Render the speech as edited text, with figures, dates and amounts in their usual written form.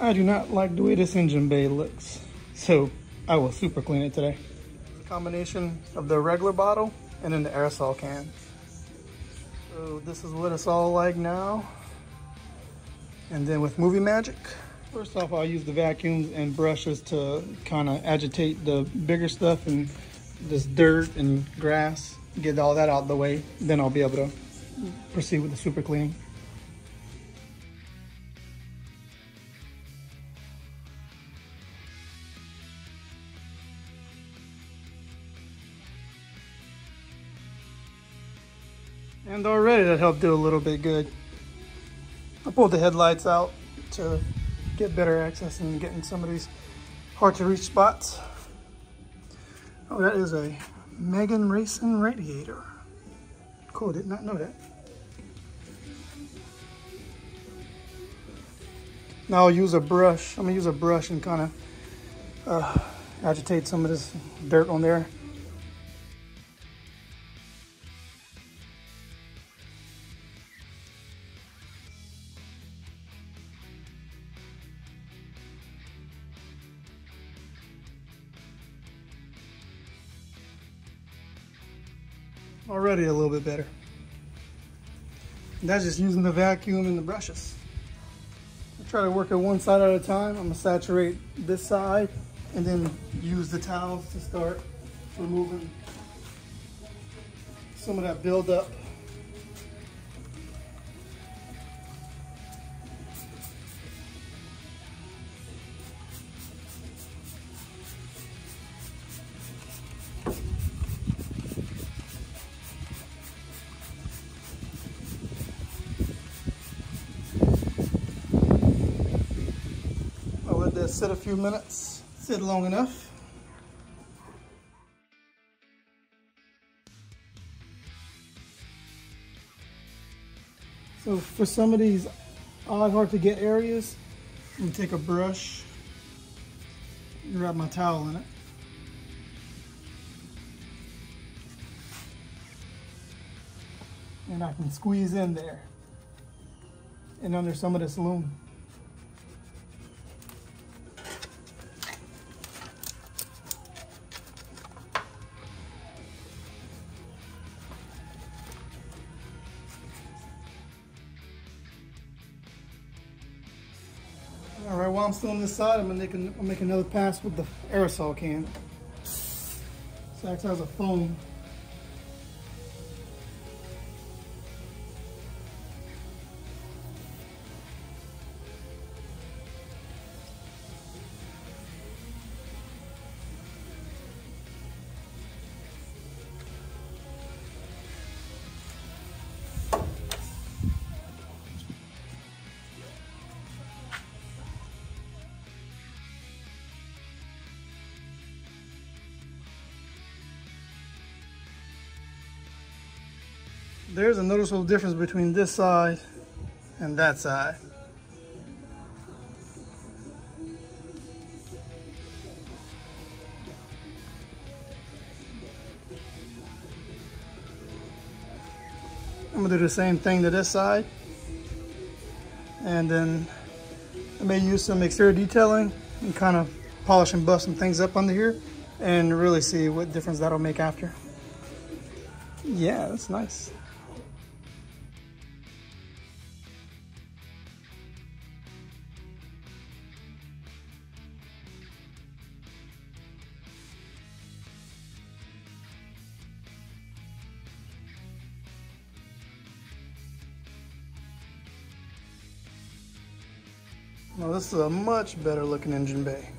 I do not like the way this engine bay looks, so I will super clean it today. A combination of the regular bottle and then the aerosol can. So this is what it's all like now. And then with Movie Magic, first off, I'll use the vacuums and brushes to kind of agitate the bigger stuff and this dirt and grass, get all that out of the way. Then I'll be able to proceed with the super cleaning. And already that helped do a little bit good. I pulled the headlights out to get better access and getting some of these hard to reach spots. Oh, that is a Megan Racing radiator. Cool, did not know that. Now I'll use a brush. I'm gonna use a brush and kind of agitate some of this dirt on there. Already a little bit better. And that's just using the vacuum and the brushes. I try to work it one side at a time. I'm gonna saturate this side and then use the towels to start removing some of that buildup. Let that sit a few minutes, sit long enough. So for some of these odd, hard to get areas, I'm gonna take a brush and wrap my towel in it. And I can squeeze in there and under some of this loom. All right, while I'm still on this side, I'll make another pass with the aerosol can. So it acts as a foam. There's a noticeable difference between this side and that side. I'm gonna do the same thing to this side. And then I may use some exterior detailing and kind of polish and buff some things up under here and really see what difference that'll make after. Yeah, that's nice. Well, this is a much better looking engine bay.